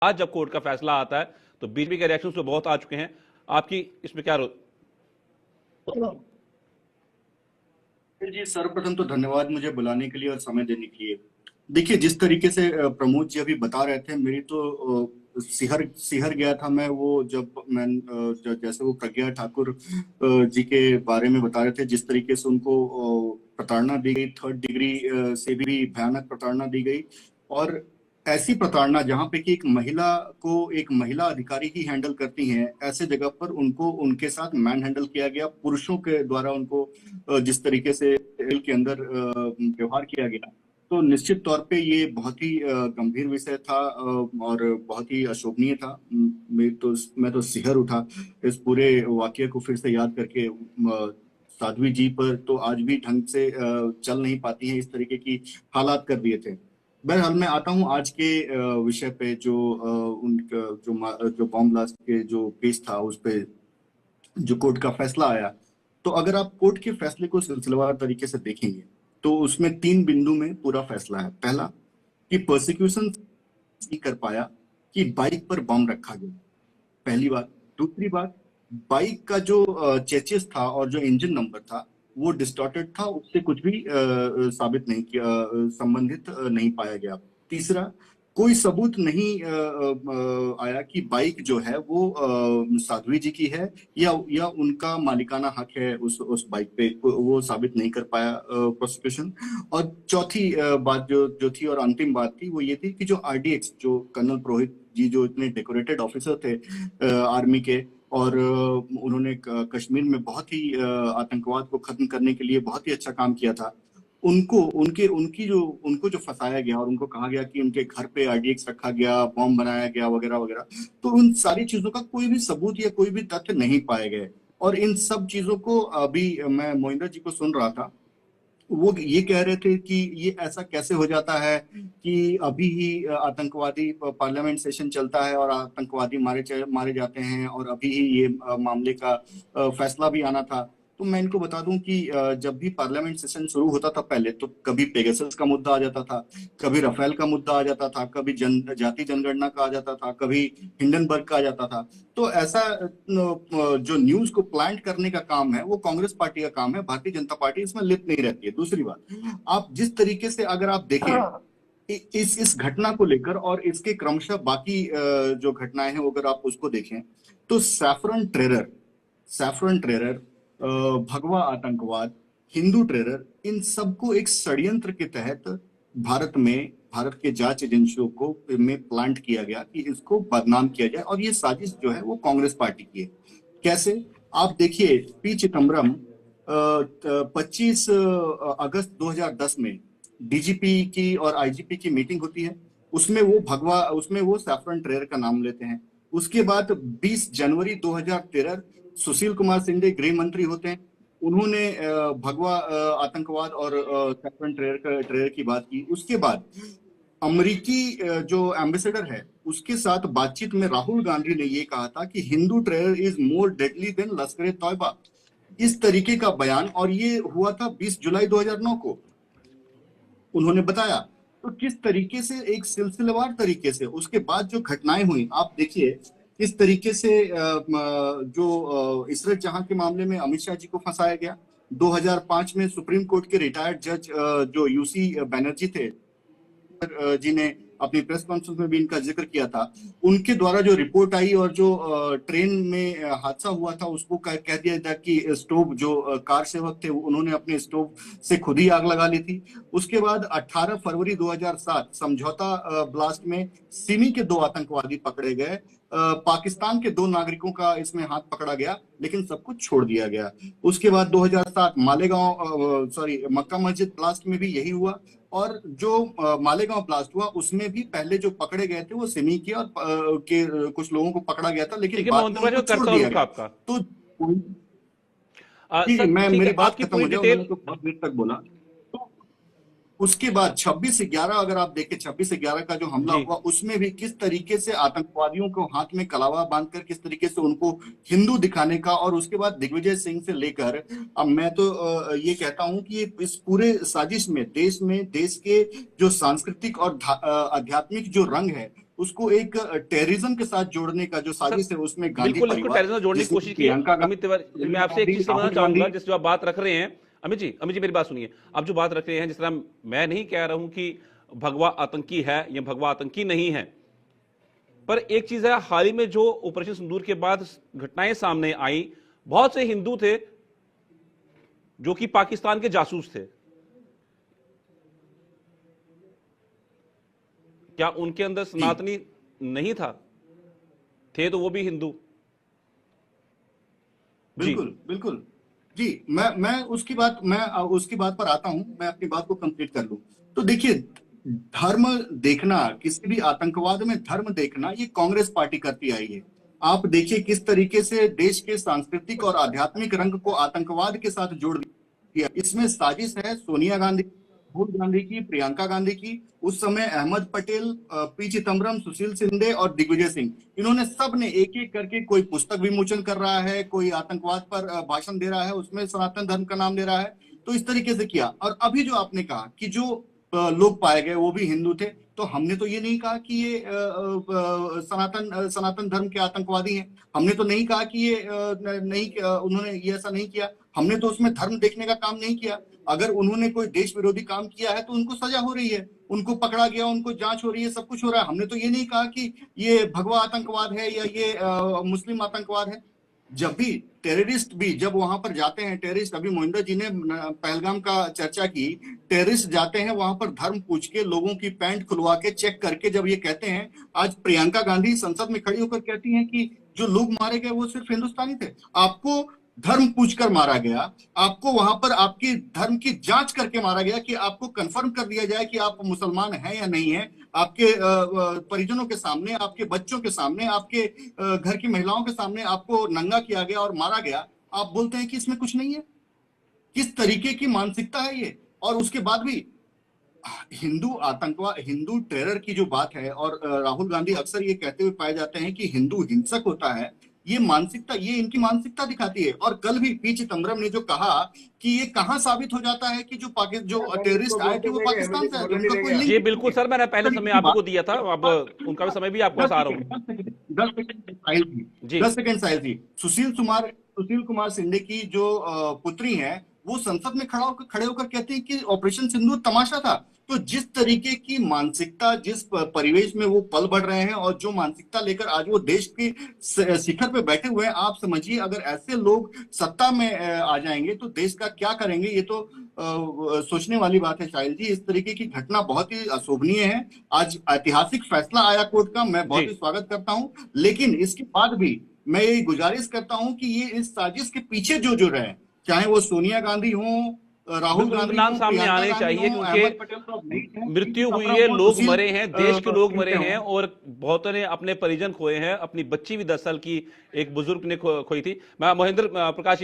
आज जब कोर्ट का फैसला आता है तो बीजेपी के रिएक्शन तो बहुत आ चुके हैं, आपकी इसमें क्या जी सर्वप्रथम तो धन्यवाद मुझे बुलाने के लिए और समय देने के लिए। देखिए जिस तरीके से प्रमोद जी अभी बता रहे थे, मेरी तो सिहर सिहर गया था मैं, वो जब मैं जैसे वो प्रज्ञा ठाकुर जी के बारे में बता रहे थे, जिस तरीके से उनको प्रताड़ना दी गई, थर्ड डिग्री से भी भयानक प्रताड़ना दी गई। और ऐसी प्रताड़ना जहां पे कि एक महिला को एक महिला अधिकारी ही हैंडल करती हैं, ऐसे जगह पर उनको उनके साथ मैन हैंडल किया गया, पुरुषों के द्वारा उनको जिस तरीके से जेल के अंदर व्यवहार किया गया, तो निश्चित तौर पे ये बहुत ही गंभीर विषय था और बहुत ही अशोभनीय था। मैं तो सिहर उठा इस पूरे वाकये को फिर से याद करके। साध्वी जी पर तो आज भी ढंग से चल नहीं पाती हैं, इस तरीके की हालात कर दिए थे। बहरहाल मैं आता हूँ आज के विषय पे, जो उनका जो बॉम्ब ब्लास्ट के जो केस था, उस पे जो कोर्ट का फैसला आया। तो अगर आप कोर्ट के फैसले को सिलसिलेवार तरीके से देखेंगे तो उसमें 3 बिंदु में पूरा फैसला है। पहला कि प्रोसिक्यूशन नहीं कर पाया कि बाइक पर बम रखा गया, पहली बात। दूसरी बात, बाइक का जो चेचिस था और जो इंजन नंबर था वो डिस्टॉर्टेड था, उससे कुछ भी साबित नहीं किया, संबंधित नहीं पाया गया। तीसरा, कोई सबूत नहीं आया कि बाइक जो है वो साध्वी जी की है या उनका मालिकाना हक है उस बाइक पे, वो साबित नहीं कर पाया प्रोसिक्यूशन। और चौथी बात जो थी और अंतिम बात थी, वो ये थी कि जो आरडीएक्स, जो कर्नल पुरोहित जी जो इतने डेकोरेटेड ऑफिसर थे आर्मी के, और उन्होंने कश्मीर में बहुत ही आतंकवाद को खत्म करने के लिए बहुत ही अच्छा काम किया था, उनको जो फंसाया गया और उनको कहा गया कि उनके घर पे आरडीएक्स रखा गया, बॉम्ब बनाया गया वगैरह वगैरह, तो उन सारी चीजों का कोई भी सबूत या कोई भी तथ्य नहीं पाए गए। और इन सब चीजों को अभी मैं मोहिंदर जी को सुन रहा था, वो ये कह रहे थे कि ये ऐसा कैसे हो जाता है कि अभी ही आतंकवादी पार्लियामेंट सेशन चलता है और आतंकवादी मारे जाते हैं, और अभी ही ये मामले का फैसला भी आना था। तो मैं इनको बता दूं कि जब भी पार्लियामेंट सेशन शुरू होता था पहले, तो कभी पेगासस का मुद्दा आ जाता था, कभी राफेल का मुद्दा आ जाता था, कभी जाति जनगणना का आ जाता था, कभी हिंडनबर्ग का आ जाता था। तो ऐसा जो न्यूज को प्लांट करने का काम है वो कांग्रेस पार्टी का काम है, भारतीय जनता पार्टी इसमें लिप्त नहीं रहती है। दूसरी बात, आप जिस तरीके से अगर आप देखें इस घटना को लेकर और इसके क्रमशः बाकी जो घटनाएं हैं, अगर आप उसको देखें, तो सैफरन टेरर, भगवा आतंकवाद, हिंदू टेरर, इन सबको एक षड्यंत्र के तहत भारत के जांच एजेंसियों को में प्लांट किया गया कि इसको बदनाम किया जाए, और ये साजिश जो है वो कांग्रेस पार्टी की है। कैसे? आप देखिए, पी चिदम्बरम 25 अगस्त 2010 में डीजीपी की और आईजीपी की मीटिंग होती है, उसमें वो सैफरन टेरर का नाम लेते हैं। उसके बाद 20 जनवरी 2013 सुशील कुमार शिंदे गृह मंत्री होते हैं, उन्होंने भगवा आतंकवाद और सैफरन टेरर की बात की। उसके बाद अमेरिकी जो एम्बेसडर है उसके साथ बातचीत में राहुल गांधी ने ये कहा था कि Hindu terror is more deadly than Lashkar e तौबा, इस तरीके का बयान, और ये हुआ था 20 जुलाई 2009 को, उन्होंने बताया। तो किस तरीके से एक सिलसिलेवार तरीके से उसके बाद जो घटनाएं हुई, आप देखिए किस तरीके से जो इशरत जहां के मामले में अमित शाह जी को फंसाया गया। 2005 में सुप्रीम कोर्ट के रिटायर्ड जज जो यूसी बैनर्जी थे जी ने अपनी प्रेस कॉन्फ्रेंस में भी इनका जिक्र किया था, उनके द्वारा जो रिपोर्ट आई और जो ट्रेन में हादसा हुआ था उसको कह दिया था कि स्टोव, जो कार सेवक थे उन्होंने अपने स्टोव से खुद ही आग लगा ली थी। उसके बाद 18 फरवरी 2007 समझौता ब्लास्ट में सिमी के 2 आतंकवादी पकड़े गए, पाकिस्तान के 2 नागरिकों का इसमें हाथ पकड़ा गया, लेकिन सब कुछ छोड़ दिया गया। उसके बाद 2007 मक्का मस्जिद ब्लास्ट में भी यही हुआ, और जो मालेगांव ब्लास्ट हुआ उसमें भी पहले जो पकड़े गए थे वो सिमी के और कुछ लोगों को पकड़ा गया था, लेकिन बाद में उनको छोड़ दिया गया। तो मेरी बात खत्म हो जाए, उन्होंने तो बहुत देर तक बोला। तो उसके बाद 26/11 अगर आप देखें, 26/11 का जो हमला हुआ उसमें भी किस तरीके से आतंकवादियों को हाथ में कलावा बांधकर किस तरीके से उनको हिंदू दिखाने का, और उसके बाद दिग्विजय सिंह से लेकर अब मैं तो ये कहता हूं कि इस पूरे साजिश में देश के जो सांस्कृतिक और आध्यात्मिक जो रंग है उसको एक टेररिज्म के साथ जोड़ने का जो सर साजिश है उसमें गांधी बिल्कुल इसको परिवार, टेररिज्म से जोड़ने की जिसमें कोशिश की है। प्रियंका अमित तिवारी, मैं आपसे एक गांधी, चीज समझना राहुल चाहूंगा, गांधी। जिस जो आप बात रख रहे हैं, अमित जी मेरी बात सुनिए। आप जो बात रख रहे हैं, जिस तरह मैं नहीं कह रहा हूं कि भगवा आतंकी है या भगवा आतंकी नहीं है, पर एक चीज है, हाल ही में जो ऑपरेशन सिंदूर के बाद घटनाएं सामने आई, बहुत से हिंदू थे जो कि पाकिस्तान के जासूस थे। क्या उनके अंदर जी सनातनी नहीं था? थे तो वो भी हिंदू। जी बिल्कुल बिल्कुल। जी मैं उसकी बात पर आता हूं, मैं अपनी बात को कंप्लीट कर लूं। तो देखिए, धर्म देखना, किसी भी आतंकवाद में धर्म देखना, ये कांग्रेस पार्टी करती आई है। आप देखिए किस तरीके से देश के सांस्कृतिक और आध्यात्मिक रंग को आतंकवाद के साथ जोड़ दिया। इसमें साजिश है सोनिया गांधी, राहुल गांधी की, प्रियंका गांधी की, उस समय अहमद पटेल, पी चिदम्बरम, सुशील शिंदे और दिग्विजय सिंह, इन्होंने सब ने एक एक करके, कोई पुस्तक विमोचन कर रहा है, कोई आतंकवाद पर भाषण दे रहा है, उसमें सनातन धर्म का नाम ले रहा है। तो इस तरीके से किया। और अभी जो आपने कहा कि जो लोग पाए गए वो भी हिंदू थे, तो हमने तो ये नहीं कहा कि ये सनातन धर्म के आतंकवादी हैं। हमने तो नहीं कहा कि ये नहीं, उन्होंने ये ऐसा नहीं किया। हमने तो उसमें धर्म देखने का काम नहीं किया। अगर उन्होंने कोई देश विरोधी काम किया है तो उनको सजा हो रही है, उनको पकड़ा गया, उनको जांच हो रही है, सब कुछ हो रहा है। हमने तो ये नहीं कहा कि ये भगवा आतंकवाद है या ये मुस्लिम आतंकवाद है। जब भी टेररिस्ट भी जब वहां पर जाते हैं, टेररिस्ट, अभी मोहिंदर जी ने पहलगाम का चर्चा की, टेररिस्ट जाते हैं वहां पर धर्म पूछ के, लोगों की पैंट खुलवा के चेक करके, जब ये कहते हैं, आज प्रियंका गांधी संसद में खड़ी होकर कहती हैं कि जो लोग मारे गए वो सिर्फ हिंदुस्तानी थे। आपको धर्म पूछकर मारा गया, आपको वहां पर आपकी धर्म की जांच करके मारा गया कि आपको कंफर्म कर दिया जाए कि आप मुसलमान हैं या नहीं है। आपके परिजनों के सामने, आपके बच्चों के सामने, आपके घर की महिलाओं के सामने आपको नंगा किया गया और मारा गया। आप बोलते हैं कि इसमें कुछ नहीं है। किस तरीके की मानसिकता है ये? और उसके बाद भी हिंदू आतंकवाद, हिंदू टेरर की जो बात है, और राहुल गांधी अक्सर ये कहते हुए पाए जाते हैं कि हिंदू हिंसक होता है। ये मानसिकता, ये इनकी मानसिकता दिखाती है। और कल भी पी चिदम्बरम ने जो कहा कि ये कहां साबित हो जाता है कि जो टेररिस्ट आए थे वो पाकिस्तान से आए थे, उनका कोई जी लिंक बिल्कुल सर, मैंने पहले समय आप ही को दिया था, अब उनका भी समय भी आपको आ रहा हूं। 10 सेकंड साहिल जी, जी 10 सेकंड साहिल जी। सुशील कुमार शिंदे की जो पुत्री है, वो संसद में खड़े होकर कहती है कि ऑपरेशन सिंदूर तमाशा था। तो जिस तरीके की मानसिकता, जिस परिवेश में वो पल बढ़ रहे हैं, और जो मानसिकता लेकर आज वो देश के शिखर पे बैठे हुए हैं, आप समझिए अगर ऐसे लोग सत्ता में आ जाएंगे तो देश का क्या करेंगे। ये तो सोचने वाली बात है शाहिल जी। इस तरीके की घटना बहुत ही अशोभनीय है। आज ऐतिहासिक फैसला आया कोर्ट का, मैं बहुत जी ही स्वागत करता हूं। लेकिन इसके बाद भी मैं ये गुजारिश करता हूं कि ये इस साजिश के पीछे जो रहे, चाहे वो सोनिया गांधी हो, राहुल बिल्कुल उनके गांधी नाम हो, सामने प्रियंका आने गांधी चाहिए, हो, अहमद क्योंकि पटेल तो अब नहीं है, मृत्यु हुई चिदम्बरम है, हो, लोग सुशील मरे हैं, देश के लोग मरे शिंदे हैं, हो। और बहुतों ने अपने परिजन खोए हैं। अपनी बच्ची भी 10 साल की एक बुजुर्ग ने खोई थी। मैं महेंद्र प्रकाश जी